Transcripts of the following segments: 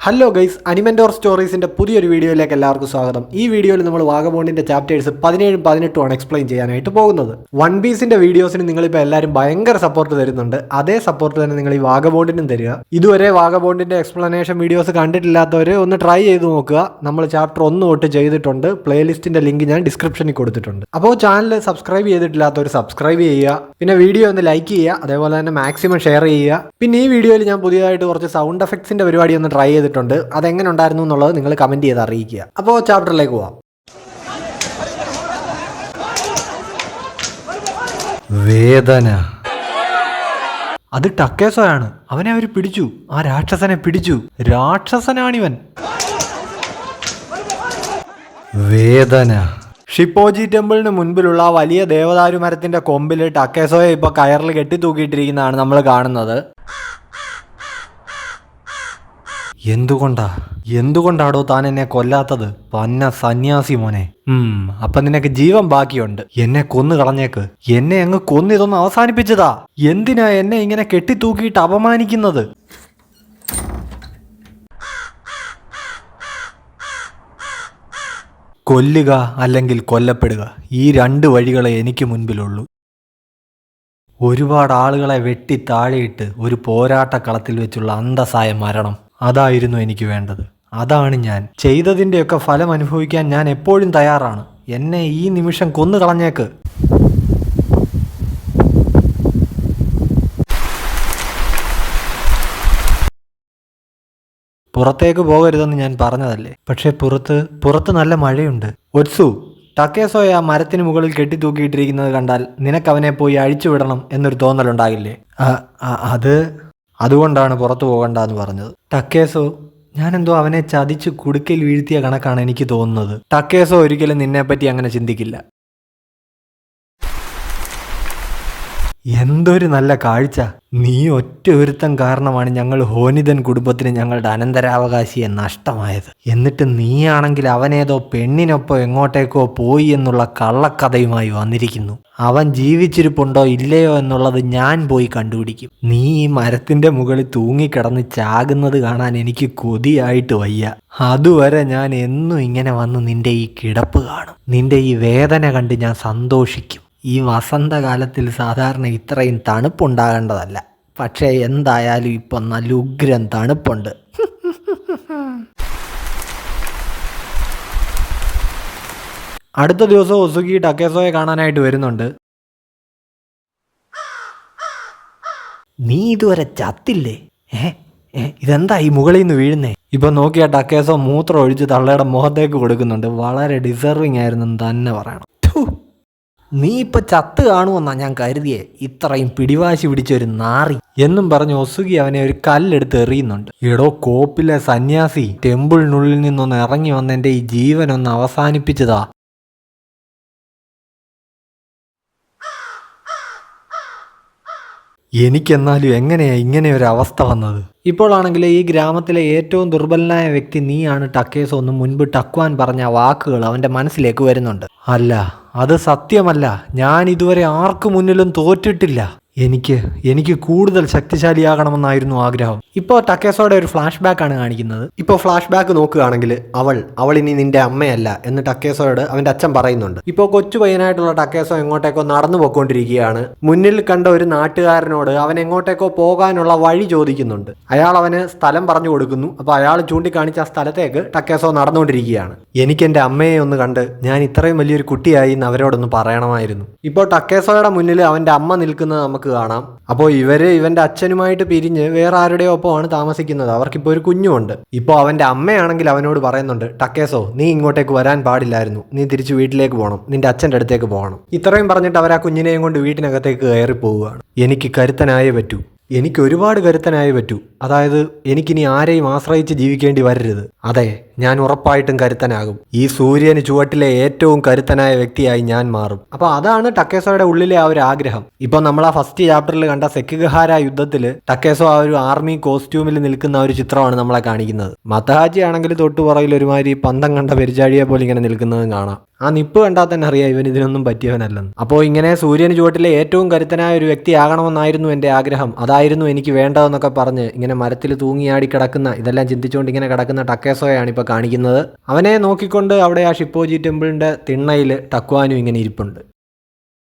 Hello guys, അനിമെൻറ്റോർ സ്റ്റോറീസിൻ്റെ പുതിയൊരു വീഡിയോയിലേക്ക് എല്ലാവർക്കും സ്വാഗതം. ഈ വീഡിയോയിൽ നമ്മൾ വാഗബോണ്ടിൻ്റെ ചാപ്റ്റേഴ്സ് 17 18 എക്സ്പ്ലെയിൻ ചെയ്യാനായിട്ട് പോകുന്നത്. വൺ പീസിൻ്റെ വീഡിയോസിന് നിങ്ങളിപ്പോൾ എല്ലാവരും ഭയങ്കര സപ്പോർട്ട് തരുന്നുണ്ട്. അതേ സപ്പോർട്ട് തന്നെ നിങ്ങൾ ഈ വാഗബോണ്ടിനും തരിക. ഇതുവരെ വാഗബോണ്ടിൻ്റെ എക്സ്പ്ലനേഷൻ വീഡിയോസ് കണ്ടിട്ടില്ലാത്തവർ ഒന്ന് ട്രൈ ചെയ്ത് നോക്കുക. നമ്മൾ ചാപ്റ്റർ 1 തൊട്ട് ചെയ്തിട്ടുണ്ട്. പ്ലേലിസ്റ്റിൻ്റെ ലിങ്ക് ഞാൻ ഡിസ്ക്രിപ്ഷനിൽ കൊടുത്തിട്ടുണ്ട്. അപ്പോൾ ചാനൽ സബ്സ്ക്രൈബ് ചെയ്തിട്ടില്ലാത്തവർ സബ്സ്ക്രൈബ് ചെയ്യുക. പിന്നെ വീഡിയോ ഒന്ന് ലൈക്ക് ചെയ്യുക. അതേപോലെ തന്നെ മാക്സിമം ഷെയർ ചെയ്യുക. പിന്നെ ഈ വീഡിയോയിൽ ഞാൻ പുതിയതായിട്ട് കുറച്ച് സൗണ്ട് എഫക്ട്സിൻ്റെ പരിപാടി ഒന്ന് ട്രൈ ചെയ്തിട്ടുണ്ട്. അതെങ്ങനെ ഉണ്ടായിരുന്നു എന്നുള്ളത് നിങ്ങൾ കമന്റ് ചെയ്ത് അറിയിക്കുക. അപ്പോൾ ചാപ്റ്ററിലേക്ക് പോവാം. വേദന. അത് ടക്കേസോയാണ്. അവനെ അവർ പിടിച്ചു. ആ രാക്ഷസനെ പിടിച്ചു. രാക്ഷസനാണിവൻ. വേദന. ഷിപ്പോജി ടെമ്പിളിന് മുൻപിലുള്ള വലിയ ദേവദാരു മരത്തിന്റെ കൊമ്പിൽ ടക്കേസോയെ ഇപ്പൊ കയറിൽ കെട്ടിത്തൂക്കിയിട്ടിരിക്കുന്നതാണ് നമ്മൾ കാണുന്നത്. എന്തുകൊണ്ടാടോ താൻ എന്നെ കൊല്ലാത്തത്? പന്ന സന്യാസി മോനെ. അപ്പൊ നിനക്ക് ജീവൻ ബാക്കിയുണ്ട്. എന്നെ കൊന്നു കളഞ്ഞേക്ക്. എന്നെ അങ്ങ് കൊന്നിതൊന്ന് അവസാനിപ്പിച്ചതാ. എന്തിനാ എന്നെ ഇങ്ങനെ കെട്ടിത്തൂക്കിയിട്ട് അപമാനിക്കുന്നത്? കൊല്ലുക അല്ലെങ്കിൽ കൊല്ലപ്പെടുക, ഈ 2 വഴികളെ എനിക്ക് മുൻപിലുള്ളൂ. ഒരുപാട് ആളുകളെ വെട്ടി താഴെയിട്ട് ഒരു പോരാട്ടക്കളത്തിൽ വെച്ചുള്ള അന്തസ്സായ മരണം, അതായിരുന്നു എനിക്ക് വേണ്ടത്. അതാണ് ഞാൻ ചെയ്തതിൻ്റെയൊക്കെ ഫലം അനുഭവിക്കാൻ ഞാൻ എപ്പോഴും തയ്യാറാണ്. എന്നെ ഈ നിമിഷം കൊന്നു കളഞ്ഞേക്ക്. പുറത്തേക്ക് പോകരുതെന്ന് ഞാൻ പറഞ്ഞതല്ലേ. പക്ഷെ പുറത്ത് നല്ല മഴയുണ്ട്. ഒത്സു, ടക്കേസോയെ ആ മരത്തിന് മുകളിൽ കെട്ടിത്തൂക്കിയിട്ടിരിക്കുന്നത് കണ്ടാൽ നിനക്കവനെ പോയി അഴിച്ചുവിടണം എന്നൊരു തോന്നലുണ്ടാകില്ലേ? അതുകൊണ്ടാണ് പുറത്തു പോകണ്ടെന്ന് പറഞ്ഞത്. ടക്കേസോ, ഞാനെന്തോ അവനെ ചതിച്ച് കുടുക്കയിൽ വീഴ്ത്തിയ കണക്കാണ് എനിക്ക് തോന്നുന്നത്. ടക്കേസോ ഒരിക്കലും നിന്നെപ്പറ്റി അങ്ങനെ ചിന്തിക്കില്ല. എന്തൊരു നല്ല കാഴ്ച! നീ ഒറ്റ ഒരുത്തം കാരണമാണ് ഞങ്ങൾ ഹോനിതൻ കുടുംബത്തിന് ഞങ്ങളുടെ അനന്തരാവകാശിയെ നഷ്ടമായത്. എന്നിട്ട് നീയാണെങ്കിൽ അവനേതോ പെണ്ണിനൊപ്പം എങ്ങോട്ടേക്കോ പോയി എന്നുള്ള കള്ളക്കഥയുമായി വന്നിരിക്കുന്നു. അവൻ ജീവിച്ചിരിപ്പുണ്ടോ ഇല്ലയോ എന്നുള്ളത് ഞാൻ പോയി കണ്ടുപിടിക്കും. നീ ഈ മരത്തിന്റെ മുകളിൽ തൂങ്ങിക്കിടന്ന് ചാകുന്നത് കാണാൻ എനിക്ക് കൊതിയായിട്ട് വയ്യ. അതുവരെ ഞാൻ എന്നും ഇങ്ങനെ വന്ന് നിന്റെ ഈ കിടപ്പ് കാണും. നിന്റെ ഈ വേദന കണ്ട് ഞാൻ സന്തോഷിക്കും. ഈ വസന്തകാലത്തിൽ സാധാരണ ഇത്രയും തണുപ്പുണ്ടാകേണ്ടതല്ല. പക്ഷേ എന്തായാലും ഇപ്പം നല്ല ഉഗ്രൻ തണുപ്പുണ്ട്. അടുത്ത ദിവസം ഒസുഗി ടക്കേസോയെ കാണാനായിട്ട് വരുന്നുണ്ട്. നീ ഇതുവരെ ചത്തില്ലേ? ഇതെന്താ ഈ മുകളിൽ നിന്ന് വീഴുന്നേ? ഇപ്പൊ നോക്കിയാ ടക്കേസോ മൂത്രം ഒഴിച്ച് തള്ളയുടെ മുഖത്തേക്ക് കൊടുക്കുന്നുണ്ട്. വളരെ ഡിസർവിങ് ആയിരുന്നെന്ന് തന്നെ പറയണം. നീ ഇപ്പൊ ചത്ത് കാണുമെന്നാ ഞാൻ കരുതിയേ. ഇത്രയും പിടിവാശി പിടിച്ചൊരു നാറി എന്നും പറഞ്ഞ് ഒസുഗി അവനെ ഒരു കല്ലെടുത്ത് എറിയുന്നുണ്ട്. എടോ കോപ്പിലെ സന്യാസി, ടെമ്പിളിനുള്ളിൽ നിന്നൊന്ന് ഇറങ്ങി വന്ന് എൻ്റെ ഈ ജീവനൊന്ന് അവസാനിപ്പിച്ചതാ. എനിക്കെന്നാലും എങ്ങനെയാ ഇങ്ങനെ ഒരു അവസ്ഥ വന്നത്? ഇപ്പോഴാണെങ്കിൽ ഈ ഗ്രാമത്തിലെ ഏറ്റവും ദുർബലനായ വ്യക്തി നീയാണ് ടക്കേസോ എന്ന് മുൻപ് ടക്വാൻ പറഞ്ഞ വാക്കുകൾ അവൻ്റെ മനസ്സിലേക്ക് വരുന്നുണ്ട്. അല്ല, അത് സത്യമല്ല. ഞാൻ ഇതുവരെ ആർക്കു മുന്നിലും തോറ്റിട്ടില്ല. എനിക്ക് കൂടുതൽ ശക്തിശാലിയാകണമെന്നായിരുന്നു ആഗ്രഹം. ഇപ്പോൾ ടക്കേസോയുടെ ഒരു ഫ്ലാഷ് ബാക്ക് ആണ് കാണിക്കുന്നത്. ഇപ്പോൾ ഫ്ലാഷ് ബാക്ക് നോക്കുകയാണെങ്കിൽ അവൾ ഇനി നിന്റെ അമ്മയല്ല എന്ന് ടക്കേസോയോട് അവൻ്റെ അച്ഛൻ പറയുന്നുണ്ട്. ഇപ്പോൾ കൊച്ചു പയ്യനായിട്ടുള്ള ടക്കേസോ എങ്ങോട്ടേക്കോ നടന്നു പോയിക്കൊണ്ടിരിക്കുകയാണ്. മുന്നിൽ കണ്ട ഒരു നാട്ടുകാരനോട് അവൻ എങ്ങോട്ടേക്കോ പോകാനുള്ള വഴി ചോദിക്കുന്നുണ്ട്. അയാൾ അവന് സ്ഥലം പറഞ്ഞു കൊടുക്കുന്നു. അപ്പോൾ അയാൾ ചൂണ്ടിക്കാണിച്ച ആ സ്ഥലത്തേക്ക് ടക്കേസോ നടന്നുകൊണ്ടിരിക്കുകയാണ്. എനിക്ക് എൻ്റെ അമ്മയെ ഒന്ന് കണ്ട് ഞാൻ ഇത്രയും വലിയൊരു കുട്ടിയായി എന്ന് അവരോടൊന്ന് പറയണമായിരുന്നു. ഇപ്പോൾ ടക്കേസോയുടെ മുന്നിൽ അവൻ്റെ അമ്മ നിൽക്കുന്നത് നമുക്ക് കാണാം. അപ്പോൾ ഇവന്റെ അച്ഛനുമായിട്ട് പിരിഞ്ഞ് വേറെ ആരുടെയോ ഒപ്പമാണ് താമസിക്കുന്നത്. അവർക്കിപ്പോൾ ഒരു കുഞ്ഞുമുണ്ട്. ഇപ്പോൾ അവന്റെ അമ്മയാണെങ്കിൽ അവനോട് പറയുന്നുണ്ട്, ടക്കേസോ, നീ ഇങ്ങോട്ടേക്ക് വരാൻ പാടില്ലായിരുന്നു. നീ തിരിച്ച് വീട്ടിലേക്ക് പോകണം. നിന്റെ അച്ഛൻ്റെ അടുത്തേക്ക് പോകണം. ഇത്രയും പറഞ്ഞിട്ട് അവർ ആ കുഞ്ഞിനെയും കൊണ്ട് വീട്ടിനകത്തേക്ക് കയറി പോവുകയാണ്. എനിക്ക് കരുത്തനായേ പറ്റൂ. എനിക്ക് ഒരുപാട് കരുത്തനായേ പറ്റൂ. അതായത് എനിക്കിനി ആരെയും ആശ്രയിച്ച് ജീവിക്കേണ്ടി വരരുത്. അതെ, ഞാൻ ഉറപ്പായിട്ടും കരുത്തനാകും. ഈ സൂര്യന് ചുവട്ടിലെ ഏറ്റവും കരുത്തനായ വ്യക്തിയായി ഞാൻ മാറും. അപ്പോൾ അതാണ് ടക്കേസോയുടെ ഉള്ളിലെ ആ ഒരു ആഗ്രഹം. ഇപ്പോൾ നമ്മൾ ആ ഫസ്റ്റ് ചാപ്റ്ററിൽ കണ്ട സെക്കിഗഹാര യുദ്ധത്തിൽ ടക്കേസോ ആ ഒരു ആർമി കോസ്റ്റ്യൂമിൽ നിൽക്കുന്ന ഒരു ചിത്രമാണ് നമ്മളെ കാണിക്കുന്നത്. മതഹാജി ആണെങ്കിൽ തൊട്ടുപുറകിൽ ഒരുമാതിരി പന്തം കണ്ട പെരിച്ചാഴിയെ പോലെ ഇങ്ങനെ നിൽക്കുന്നതും കാണാം. ആ നിപ്പ് കണ്ടാൽ തന്നെ അറിയാം ഇവൻ ഇതിനൊന്നും പറ്റിയവനല്ലെന്ന്. അപ്പോൾ ഇങ്ങനെ സൂര്യന് ചുവട്ടിലെ ഏറ്റവും കരുത്തനായ ഒരു വ്യക്തിയാകണമെന്നായിരുന്നു എൻ്റെ ആഗ്രഹം, അതായിരുന്നു എനിക്ക് വേണ്ടതെന്നൊക്കെ പറഞ്ഞ് ഇങ്ങനെ മരത്തിൽ തൂങ്ങിയാടി കിടക്കുന്ന, ഇതെല്ലാം ചിന്തിച്ചുകൊണ്ട് ഇങ്ങനെ കിടക്കുന്ന ടക്കേസോയാണ് ഇപ്പോൾ കാണിക്കുന്നത്. അവനെ നോക്കിക്കൊണ്ട് അവിടെ ആ ഷിപ്പോജി ടെമ്പിളിൻ്റെ തിണ്ണയിൽ ടക്വാനും ഇങ്ങനെ ഇരിപ്പുണ്ട്.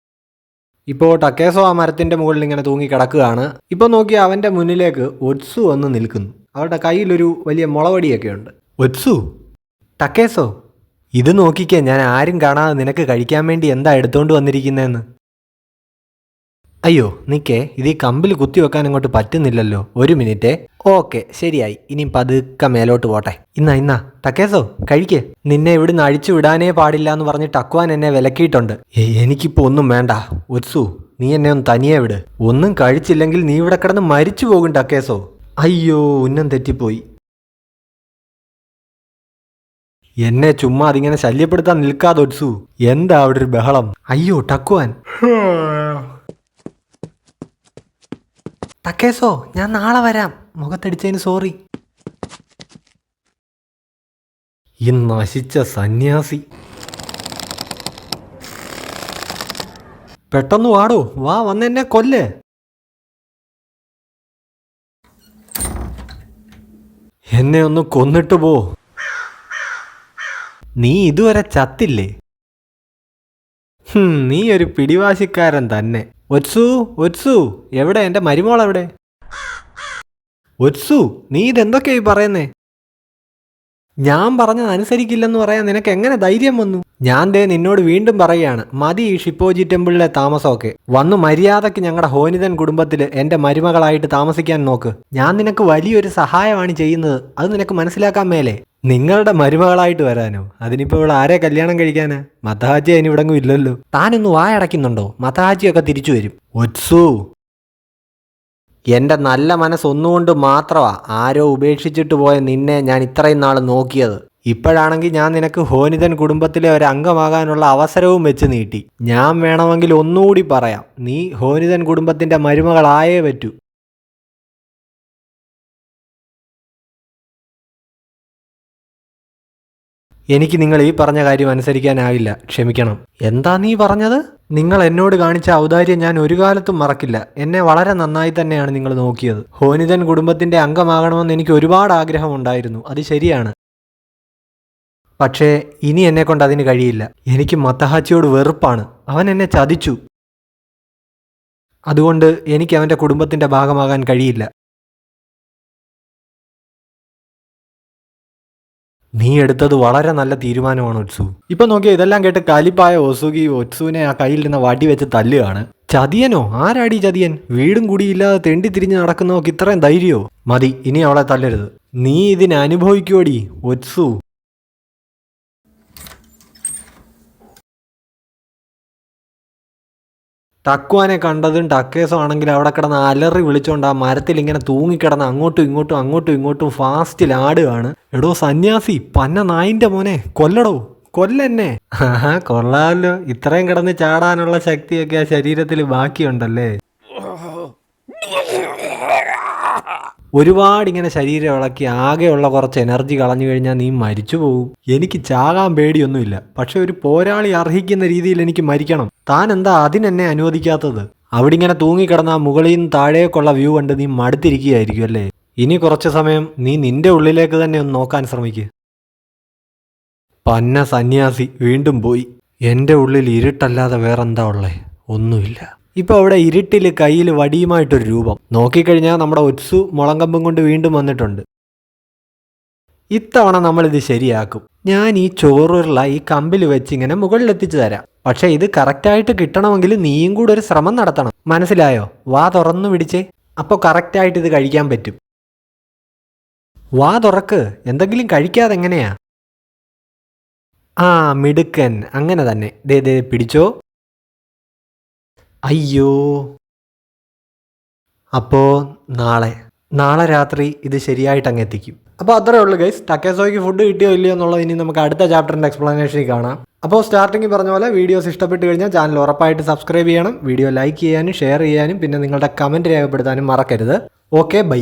ഇപ്പോൾ ടക്കേസോ ആ മരത്തിൻ്റെ മുകളിൽ ഇങ്ങനെ തൂങ്ങി കിടക്കുകയാണ്. ഇപ്പോൾ നോക്കി അവൻ്റെ മുന്നിലേക്ക് ഒത്സു വന്ന് നിൽക്കുന്നു. അവരുടെ കയ്യിലൊരു വലിയ മുളവടിയൊക്കെ ഉണ്ട്. ഒത്സു, ടക്കേസോ, ഇത് നോക്കിക്കേ, ഞാൻ ആരും കാണാതെ നിനക്ക് കഴിക്കാൻ വേണ്ടി എന്താ എടുത്തോണ്ട് വന്നിരിക്കുന്നതെന്ന്. അയ്യോ നിക്കേ, ഇത് ഈ കമ്പിൽ കുത്തിവെക്കാൻ അങ്ങോട്ട് പറ്റുന്നില്ലല്ലോ. ഒരു മിനിറ്റേ. ഓക്കെ, ശരിയായി. ഇനി പതുക്കെ മേലോട്ട് പോട്ടെ. ഇന്നാ ടക്കേസോ കഴിക്ക്. നിന്നെ ഇവിടുന്ന് അഴിച്ചു വിടാനേ പാടില്ല എന്ന് പറഞ്ഞ് ടക്വാൻ എന്നെ വിലക്കിയിട്ടുണ്ട്. എനിക്കിപ്പോൾ ഒന്നും വേണ്ട. ഒത്സു, നീ എന്നെ ഒന്ന് തനിയെ വിട്. ഒന്നും കഴിച്ചില്ലെങ്കിൽ നീ ഇവിടെ കിടന്ന് മരിച്ചു പോകും ടക്കേസോ. അയ്യോ, ഉന്നം തെറ്റിപ്പോയി. എന്നെ ചുമ്മാ അതിങ്ങനെ ശല്യപ്പെടുത്താൻ നിൽക്കാതെ ഒത്സു. എന്താ അവിടെ ഒരു ബഹളം? അയ്യോ ടക്വാൻ. ടക്കേസോ, ഞാൻ നാളെ വരാം. മുഖത്തടിച്ചതിന് സോറി. ഈ നശിച്ച സന്യാസി. പെട്ടെന്ന് വാടോ, വാ, വന്നെന്നെ കൊല്ല്. എന്നെ ഒന്ന് കൊന്നിട്ട് പോ. നീ ഇതുവരെ ചത്തില്ലേ? നീ ഒരു പിടിവാശിക്കാരൻ തന്നെ. ഒത്സു, ഒത്സു, എവിടെ എൻ്റെ മരുമോൾ എവിടെ? ഒത്സു, നീ ഇതെന്തൊക്കെയായി പറയുന്നേ? ഞാൻ പറഞ്ഞത് അനുസരിക്കില്ലെന്ന് പറയാൻ നിനക്ക് എങ്ങനെ ധൈര്യം വന്നു? ഞാൻ ദേ നിന്നോട് വീണ്ടും പറയുകയാണ്, മതി ഈ ഷിപ്പോജി ടെമ്പിളിലെ താമസമൊക്കെ. വന്നു മര്യാദയ്ക്ക് ഞങ്ങളുടെ ഹോനിതൻ കുടുംബത്തിൽ എൻ്റെ മരുമകളായിട്ട് താമസിക്കാൻ നോക്ക്. ഞാൻ നിനക്ക് വലിയൊരു സഹായമാണ് ചെയ്യുന്നത്, അത് നിനക്ക് മനസ്സിലാക്കാൻ മേലേ? നിങ്ങളുടെ മരുമകളായിട്ട് വരാനോ? അതിനിപ്പോൾ ഇവിടെ ആരെ കല്യാണം കഴിക്കാനാ? മതഹാജി അതിന് ഇവിടെങ്ങും ഇല്ലല്ലോ. താനൊന്ന് വായടയ്ക്കുന്നുണ്ടോ? മതഹാജിയൊക്കെ തിരിച്ചു വരും. ഒത്സു, എൻ്റെ നല്ല മനസ്സൊന്നുകൊണ്ട് മാത്രമാ ആരോ ഉപേക്ഷിച്ചിട്ട് പോയ നിന്നെ ഞാൻ ഇത്രയും നാൾ നോക്കിയത്. ഇപ്പോഴാണെങ്കിൽ ഞാൻ നിനക്ക് ഹോനിതൻ കുടുംബത്തിലെ ഒരു അംഗമാകാനുള്ള അവസരവും വെച്ച് നീട്ടി. ഞാൻ വേണമെങ്കിൽ ഒന്നുകൂടി പറയാം, നീ ഹോനിതൻ കുടുംബത്തിൻ്റെ മരുമകളായേ പറ്റൂ. എനിക്ക് നിങ്ങൾ ഈ പറഞ്ഞ കാര്യം അനുസരിക്കാനാവില്ല, ക്ഷമിക്കണം. എന്താ നീ പറഞ്ഞത്? നിങ്ങൾ എന്നോട് കാണിച്ച ഔദാര്യം ഞാൻ ഒരു കാലത്തും മറക്കില്ല. എന്നെ വളരെ നന്നായി തന്നെയാണ് നിങ്ങൾ നോക്കിയത്. ഹോനിതൻ കുടുംബത്തിന്റെ അംഗമാകണമെന്ന് എനിക്ക് ഒരുപാട് ആഗ്രഹമുണ്ടായിരുന്നു, അത് ശരിയാണ്. പക്ഷേ ഇനി എന്നെ കൊണ്ട് അതിന് കഴിയില്ല. എനിക്ക് മതഹാജിയോട് വെറുപ്പാണ്. അവൻ എന്നെ ചതിച്ചു. അതുകൊണ്ട് എനിക്ക് അവൻ്റെ കുടുംബത്തിന്റെ ഭാഗമാകാൻ കഴിയില്ല. നീ എടുത്തത് വളരെ നല്ല തീരുമാനമാണ് ഒത്സു. ഇപ്പൊ നോക്കിയാൽ ഇതെല്ലാം കേട്ട് കലിപ്പായ ഒസുഗി ഒത്സുവിനെ ആ കയ്യിൽ നിന്ന് വടി വെച്ച് തല്ലുകയാണ്. ചതിയനോ? ആരാടി ചതിയൻ? വീടും കൂടിയില്ലാതെ തെണ്ടി തിരിഞ്ഞ് നടക്കുന്നവർക്ക് ഇത്രയും ധൈര്യമോ? മതി, ഇനി അവളെ തല്ലരുത്. നീ ഇതിനെ അനുഭവിക്കുവോടി ഒത്സു. ടക്വാനെ കണ്ടതും ടക്കേസോ ആണെങ്കിൽ അവിടെ കിടന്ന് അലറി വിളിച്ചോണ്ട് ആ മരത്തിൽ ഇങ്ങനെ തൂങ്ങിക്കിടന്ന് അങ്ങോട്ടും ഇങ്ങോട്ടും ഫാസ്റ്റിൽ ആടുകയാണ്. എടോ സന്യാസി, പന്ന നായിൻ്റെ മോനെ, കൊല്ലടോ, കൊല്ലെന്നെ. കൊള്ളാമല്ലോ, ഇത്രയും കിടന്ന് ചാടാനുള്ള ശക്തിയൊക്കെ ആ ശരീരത്തിൽ ബാക്കിയുണ്ടല്ലേ. ഒരുപാട് ഇങ്ങനെ ശരീരം ഇളക്കി ആകെയുള്ള കുറച്ച് എനർജി കളഞ്ഞു കഴിഞ്ഞാൽ നീ മരിച്ചു പോകും. എനിക്ക് ചാകാൻ പേടിയൊന്നുമില്ല, പക്ഷെ ഒരു പോരാളി അർഹിക്കുന്ന രീതിയിൽ എനിക്ക് മരിക്കണം. താൻ എന്താ അതിനെന്നെ അനുവദിക്കാത്തത്? അവിടെ ഇങ്ങനെ തൂങ്ങിക്കിടന്ന മുകളിൽ നിന്ന് താഴേക്കുള്ള വ്യൂ കണ്ട് നീ മടുത്തിരിക്കുകയായിരിക്കും അല്ലേ? ഇനി കുറച്ച് സമയം നീ നിന്റെ ഉള്ളിലേക്ക് തന്നെ ഒന്ന് നോക്കാൻ ശ്രമിക്കുക. പന്ന സന്യാസി വീണ്ടും പോയി. എൻ്റെ ഉള്ളിൽ ഇരുട്ടല്ലാതെ വേറെന്താ ഉള്ളേ? ഒന്നുമില്ല. ഇപ്പോൾ അവിടെ ഇരുട്ടിൽ കയ്യിൽ വടിയുമായിട്ടൊരു രൂപം. നോക്കിക്കഴിഞ്ഞാൽ നമ്മുടെ ഒത്സു മുളങ്കമ്പും കൊണ്ട് വീണ്ടും വന്നിട്ടുണ്ട്. ഇത്തവണ നമ്മളിത് ശരിയാക്കും. ഞാൻ ഈ ചോറുരുള ഈ കമ്പിൽ വെച്ച് ഇങ്ങനെ മുകളിലെത്തിച്ചു തരാം. പക്ഷെ ഇത് കറക്റ്റായിട്ട് കിട്ടണമെങ്കിൽ നീയും കൂടെ ഒരു ശ്രമം നടത്തണം. മനസ്സിലായോ? വാ തുറന്നു പിടിച്ചേ, അപ്പോൾ കറക്റ്റായിട്ട് ഇത് കഴിക്കാൻ പറ്റും. വാ തുറക്ക്. എന്തെങ്കിലും കഴിക്കാതെ എങ്ങനെയാ? ആ മിടുക്കൻ, അങ്ങനെ തന്നെ. ദേ പിടിച്ചോ. അയ്യോ. അപ്പോൾ നാളെ രാത്രി ഇത് ശരിയായിട്ട് അങ്ങ് എത്തിക്കും. അപ്പോൾ അത്രേ ഉള്ളൂ ഗൈസ്. ടക്കേസോയ്ക്ക് ഫുഡ് കിട്ടിയോ ഇല്ലയോ എന്നുള്ളത് ഇനി നമുക്ക് അടുത്ത ചാപ്റ്ററിൻ്റെ എക്സ്പ്ലനേഷനിൽ കാണാം. അപ്പോൾ സ്റ്റാർട്ടിങ്ങിൽ പറഞ്ഞ പോലെ വീഡിയോസ് ഇഷ്ടപ്പെട്ട് കഴിഞ്ഞാൽ ചാനൽ ഉറപ്പായിട്ട് സബ്സ്ക്രൈബ് ചെയ്യണം. വീഡിയോ ലൈക്ക് ചെയ്യാനും ഷെയർ ചെയ്യാനും പിന്നെ നിങ്ങളുടെ കമൻറ്റ് രേഖപ്പെടുത്താനും മറക്കരുത്. Okay, by.